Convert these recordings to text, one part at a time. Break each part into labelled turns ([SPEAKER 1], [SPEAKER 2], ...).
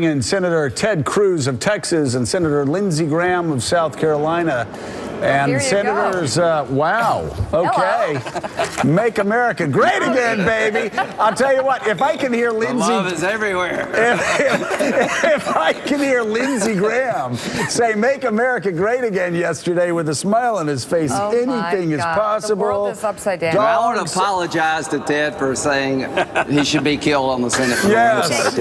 [SPEAKER 1] And Senator Ted Cruz of Texas and Senator Lindsey Graham of South Carolina. And Senators, wow, okay. Make America great again, baby. I'll tell you what, if I can hear Lindsey...
[SPEAKER 2] The love is everywhere.
[SPEAKER 1] If I can hear Lindsey Graham say, make America great again yesterday with a smile on his face, anything is possible.
[SPEAKER 3] The world is upside down.
[SPEAKER 2] I want to apologize to Ted for saying he should be killed on the Senate floor.
[SPEAKER 1] Yes.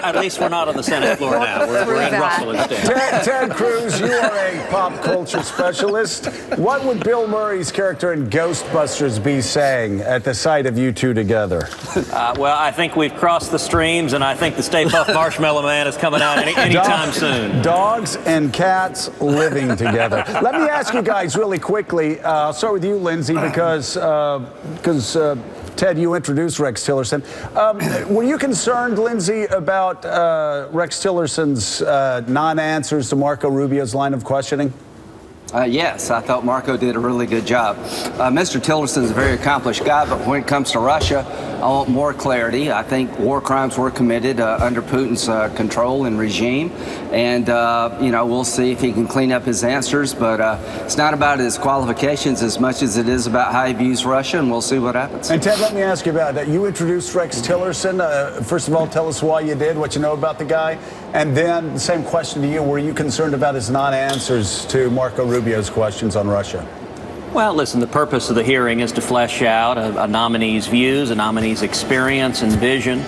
[SPEAKER 4] At least we're not on the Senate floor now. We're in Russell instead.
[SPEAKER 1] Ted Cruz, you are a pop culture specialist. What would Bill Murray's character in Ghostbusters be saying at the sight of you two together?
[SPEAKER 4] Well, I think we've crossed the streams, and I think the Stay Puft Marshmallow Man is coming out anytime soon.
[SPEAKER 1] Dogs and cats living together. Let me ask you guys really quickly. I'll start with you, Lindsey, because Ted, you introduced Rex Tillerson. Were you concerned, Lindsey, about Rex Tillerson's non-answers to Marco Rubio's line of questioning?
[SPEAKER 2] Yes, I thought Marco did a really good job. Mr. Tillerson's a very accomplished guy, but when it comes to Russia, I want more clarity. I think war crimes were committed under Putin's control and regime. And, we'll see if he can clean up his answers. But it's not about his qualifications as much as it is about how he views Russia, and we'll see what happens.
[SPEAKER 1] And, Ted, let me ask you about that. You introduced Rex Tillerson. First of all, tell us why you did, what you know about the guy. And then the same question to you. Were you concerned about his non-answers to Marco Rubio's questions on Russia?
[SPEAKER 4] Well, listen, the purpose of the hearing is to flesh out a nominee's views, a nominee's experience and vision.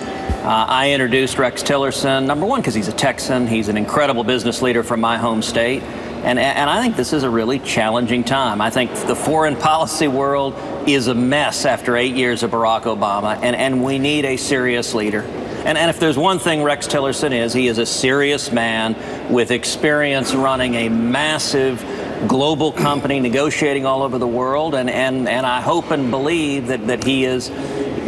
[SPEAKER 4] I introduced Rex Tillerson, number one, because he's a Texan. He's an incredible business leader from my home state. And I think this is a really challenging time. I think the foreign policy world is a mess after 8 years of Barack Obama, and we need a serious leader. And if there's one thing Rex Tillerson is, he is a serious man with experience running a massive global company, negotiating all over the world, and I hope and believe that he is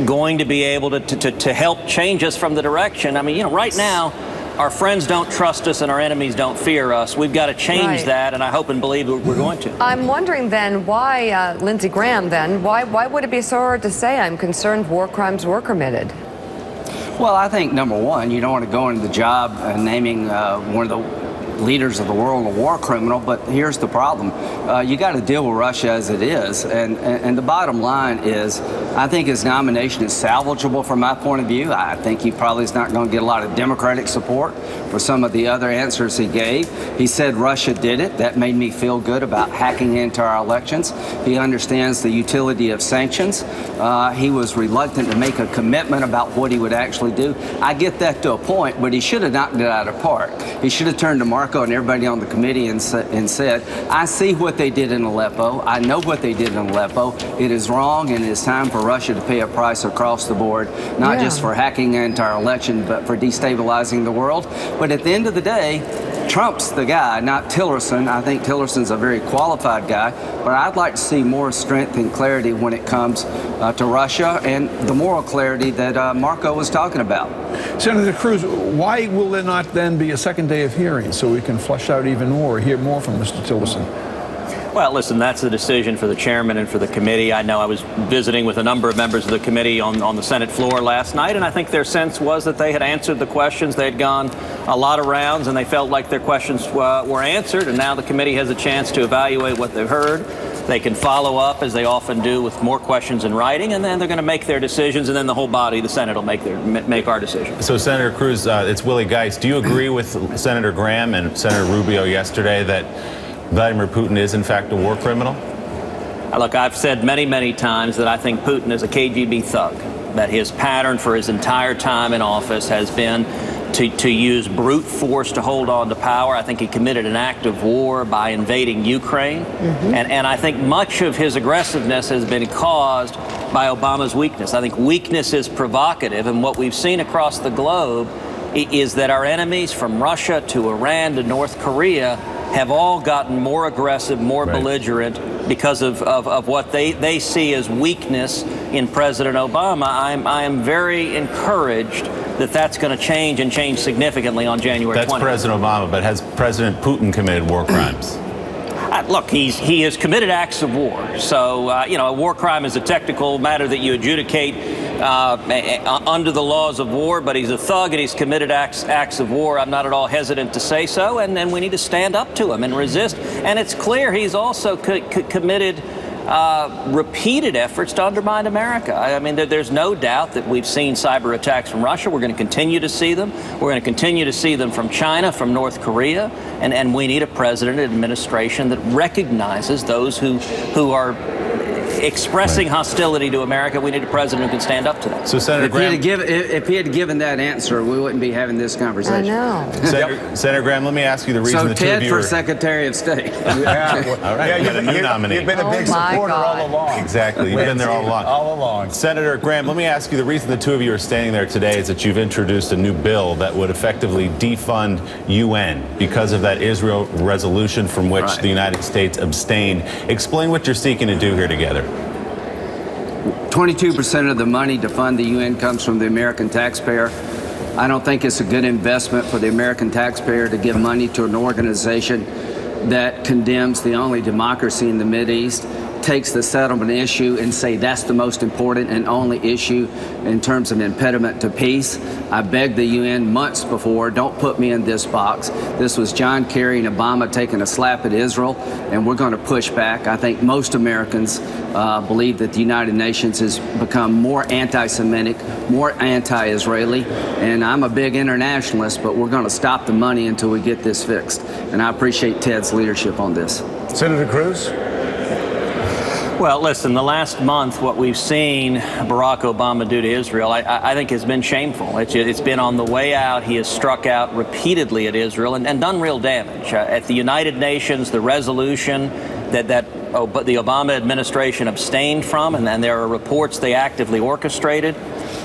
[SPEAKER 4] going to be able to help change us from the direction. I mean, right now, our friends don't trust us and our enemies don't fear us. We've got to change that, and I hope and believe we're going to.
[SPEAKER 3] I'm wondering then why, Lindsey Graham then, why would it be so hard to say I'm concerned war crimes were committed?
[SPEAKER 2] Well, I think, number one, you don't want to go into the job naming one of the leaders of the world a war criminal, but here's the problem. You got to deal with Russia as it is, and the bottom line is I think his nomination is salvageable from my point of view. I think he probably is not going to get a lot of Democratic support for some of the other answers he gave. He said Russia did it. That made me feel good about hacking into our elections. He understands the utility of sanctions. He was reluctant to make a commitment about what he would actually do. I get that to a point, but he should have knocked it out of the park. He should have turned to Marco and everybody on the committee and said, I see what they did in Aleppo. I know what they did in Aleppo. It is wrong, and it is time for Russia to pay a price across the board, not just for hacking into our election, but for destabilizing the world. But at the end of the day, Trump's the guy, not Tillerson. I think Tillerson's a very qualified guy, but I'd like to see more strength and clarity when it comes to Russia and the moral clarity that Marco was talking about.
[SPEAKER 5] Senator Cruz, why will there not then be a second day of hearings so we can flesh out even more, hear more from Mr. Tillerson?
[SPEAKER 4] Well, listen, that's the decision for the chairman and for the committee. I know I was visiting with a number of members of the committee on the Senate floor last night, and I think their sense was that they had answered the questions. They had gone a lot of rounds, and they felt like their questions were answered, and now the committee has a chance to evaluate what they've heard. They can follow up, as they often do, with more questions in writing, and then they're going to make their decisions, and then the whole body, the Senate, will make our decision.
[SPEAKER 6] So, Senator Cruz, it's Willie Geist. Do you agree with Senator Graham and Senator Rubio yesterday that Vladimir Putin is, in fact, a war criminal?
[SPEAKER 4] Look, I've said many, many times that I think Putin is a KGB thug, that his pattern for his entire time in office has been to use brute force to hold on to power. I think he committed an act of war by invading Ukraine. And I think much of his aggressiveness has been caused by Obama's weakness. I think weakness is provocative, and what we've seen across the globe is that our enemies, from Russia to Iran to North Korea, have all gotten more aggressive, more belligerent because of what they see as weakness in President Obama. I am very encouraged that that's going to change, and change significantly on January 20th.
[SPEAKER 6] That's President Obama, but has President Putin committed war crimes?
[SPEAKER 4] Look, he has committed acts of war. So, a war crime is a technical matter that you adjudicate under the laws of war, but he's a thug and he's committed acts of war. I'm not at all hesitant to say so, and we need to stand up to him and resist. And it's clear he's also committed repeated efforts to undermine America. I mean, there's no doubt that we've seen cyber attacks from Russia. We're going to continue to see them. We're going to continue to see them from China, from North Korea, and we need a president and administration that recognizes those who are expressing hostility to America. We need a president who can stand up to that.
[SPEAKER 6] So, Senator Graham,
[SPEAKER 2] if he had given that answer, we wouldn't be having this conversation.
[SPEAKER 3] I know.
[SPEAKER 6] Senator Graham, let me ask you the reason
[SPEAKER 2] So
[SPEAKER 6] the two of
[SPEAKER 2] Ted
[SPEAKER 6] you
[SPEAKER 2] for
[SPEAKER 6] are...
[SPEAKER 2] Secretary of State.
[SPEAKER 1] Yeah,
[SPEAKER 6] All right, we got a new nominee.
[SPEAKER 1] You've been a big supporter all along.
[SPEAKER 6] Exactly, you've been there all along.
[SPEAKER 1] All along.
[SPEAKER 6] Senator Graham, let me ask you, the reason the two of you are standing there today is that you've introduced a new bill that would effectively defund UN because of that Israel resolution from which the United States abstained. Explain what you're seeking to do here together.
[SPEAKER 2] 22% of the money to fund the UN comes from the American taxpayer. I don't think it's a good investment for the American taxpayer to give money to an organization that condemns the only democracy in the Mideast, takes the settlement issue and say that's the most important and only issue in terms of impediment to peace. I begged the UN months before, don't put me in this box. This was John Kerry and Obama taking a slap at Israel, and we're going to push back. I think most Americans believe that the United Nations has become more anti-Semitic, more anti-Israeli, and I'm a big internationalist, but we're going to stop the money until we get this fixed. And I appreciate Ted's leadership on this.
[SPEAKER 1] Senator Cruz?
[SPEAKER 4] Well, listen, the last month, what we've seen Barack Obama do to Israel, I think has been shameful. It's been on the way out. He has struck out repeatedly at Israel and done real damage. At the United Nations, the resolution that the Obama administration abstained from, and there are reports they actively orchestrated,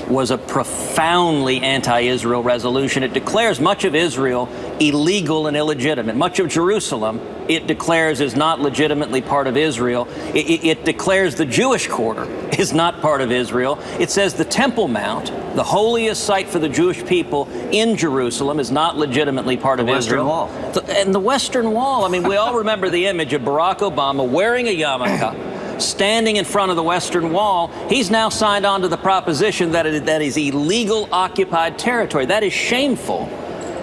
[SPEAKER 4] was a profoundly anti-Israel resolution. It declares much of Israel illegal and illegitimate. Much of Jerusalem, it declares, is not legitimately part of Israel. It declares the Jewish quarter is not part of Israel. It says the Temple Mount, the holiest site for the Jewish people in Jerusalem, is not legitimately part of Israel.
[SPEAKER 2] Western Wall.
[SPEAKER 4] And the Western Wall, I mean, we all remember the image of Barack Obama wearing a yarmulke, standing in front of the Western Wall. He's now signed on to the proposition that that is illegal occupied territory. That is shameful.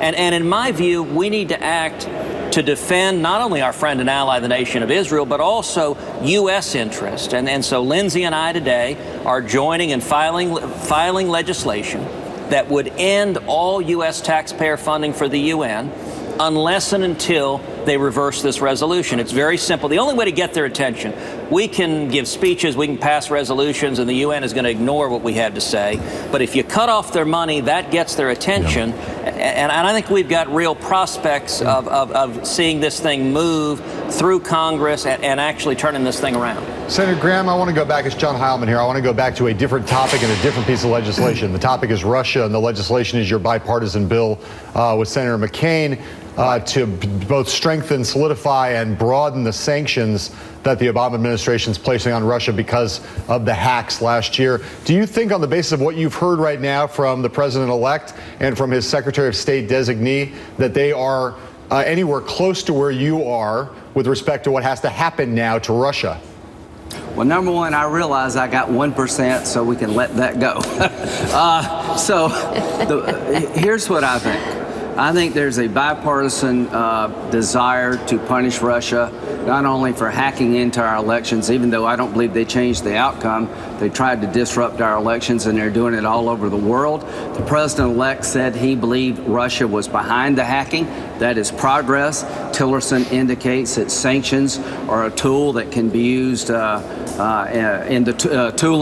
[SPEAKER 4] And in my view, we need to act to defend not only our friend and ally, the nation of Israel, but also U.S. interest. And so Lindsey and I today are joining and filing legislation that would end all U.S. taxpayer funding for the UN unless and until they reverse this resolution. It's very simple. The only way to get their attention, we can give speeches, we can pass resolutions, and the UN is going to ignore what we have to say. But if you cut off their money, that gets their attention. And I think we've got real prospects of seeing this thing move through Congress and actually turning this thing around.
[SPEAKER 7] Senator Graham, I want to go back. It's John Heilman here. I want to go back to a different topic and a different piece of legislation. The topic is Russia, and the legislation is your bipartisan bill with Senator McCain to both strengthen, solidify, and broaden the sanctions that the Obama administration is placing on Russia because of the hacks last year. Do you think, on the basis of what you've heard right now from the president-elect and from his Secretary of State designee, that they are anywhere close to where you are with respect to what has to happen now to Russia?
[SPEAKER 2] Well, number one, I realize I got 1%, so we can let that go. Here's what I think. I think there's a bipartisan desire to punish Russia, not only for hacking into our elections, even though I don't believe they changed the outcome. They tried to disrupt our elections, and they're doing it all over the world. The president-elect said he believed Russia was behind the hacking. That is progress. Tillerson indicates that sanctions are a tool that can be used tool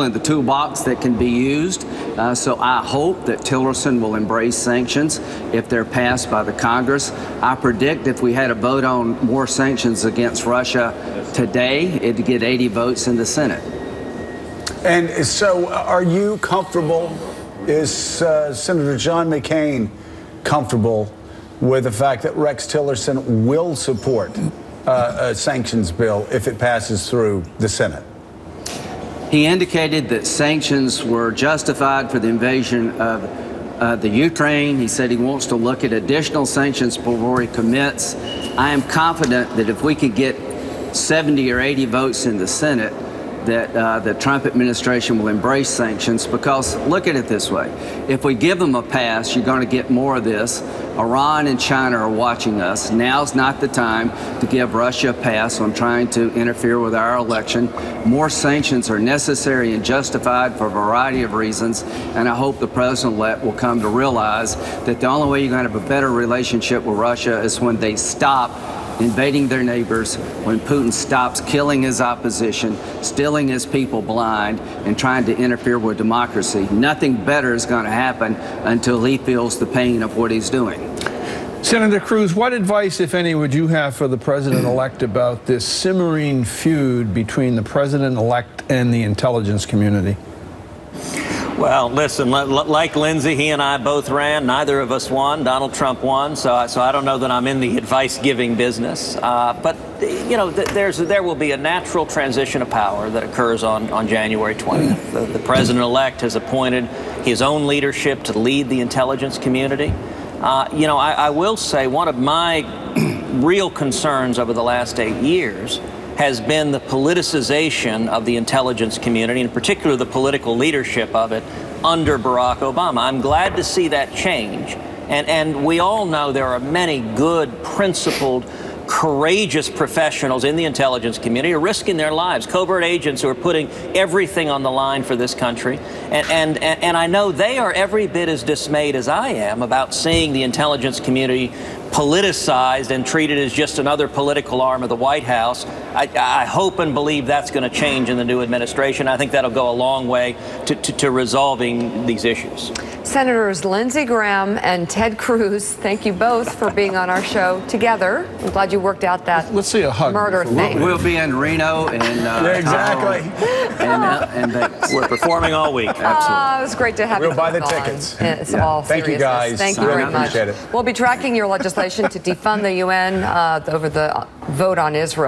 [SPEAKER 2] in the toolbox that can be used. So I hope that Tillerson will embrace sanctions if they're passed by the Congress. I predict if we had a vote on more sanctions against Russia today, it'd get 80 votes in the Senate.
[SPEAKER 1] And so are you comfortable, is Senator John McCain comfortable with the fact that Rex Tillerson will support a sanctions bill if it passes through the Senate?
[SPEAKER 2] He indicated that sanctions were justified for the invasion of the Ukraine. He said he wants to look at additional sanctions before he commits. I am confident that if we could get 70 or 80 votes in the Senate, that the Trump administration will embrace sanctions, because look at it this way. If we give them a pass, you're going to get more of this. Iran and China are watching us. Now's not the time to give Russia a pass on trying to interfere with our election. More sanctions are necessary and justified for a variety of reasons, and I hope the president-elect will come to realize that the only way you're going to have a better relationship with Russia is when they stop invading their neighbors, when Putin stops killing his opposition, stealing his people blind, and trying to interfere with democracy. Nothing better is going to happen until he feels the pain of what he's doing.
[SPEAKER 5] Senator Cruz, what advice, if any, would you have for the president-elect about this simmering feud between the president-elect and the intelligence community?
[SPEAKER 4] Well, listen, like Lindsey, he and I both ran. Neither of us won. Donald Trump won, so I don't know that I'm in the advice-giving business. But, you know, there will be a natural transition of power that occurs on January 20th. The president-elect has appointed his own leadership to lead the intelligence community. You know, I will say one of my real concerns over the last 8 years has been the politicization of the intelligence community, in particular the political leadership of it under Barack Obama. I'm glad to see that change. And we all know there are many good, principled, courageous professionals in the intelligence community who are risking their lives, covert agents who are putting everything on the line for this country. And I know they are every bit as dismayed as I am about seeing the intelligence community politicized and treated as just another political arm of the White House. I hope and believe that's going to change in the new administration. I think that'll go a long way to resolving these issues.
[SPEAKER 3] Senators Lindsey Graham and Ted Cruz, thank you both for being on our show together. I'm gled you worked out that
[SPEAKER 5] Let's see a hug
[SPEAKER 3] murder thing.
[SPEAKER 2] We'll be in Reno and
[SPEAKER 1] exactly.
[SPEAKER 2] and Vegas.
[SPEAKER 4] We're performing all week.
[SPEAKER 3] It was great to have you
[SPEAKER 1] We'll buy the
[SPEAKER 3] both on.
[SPEAKER 1] tickets.
[SPEAKER 3] It's
[SPEAKER 1] Yeah.
[SPEAKER 3] all
[SPEAKER 1] Thank you,
[SPEAKER 3] seriousness.
[SPEAKER 1] guys.
[SPEAKER 3] Thank you
[SPEAKER 1] Really
[SPEAKER 3] very much.
[SPEAKER 1] appreciate it.
[SPEAKER 3] We'll be tracking your legislation to defund the UN over the vote on Israel.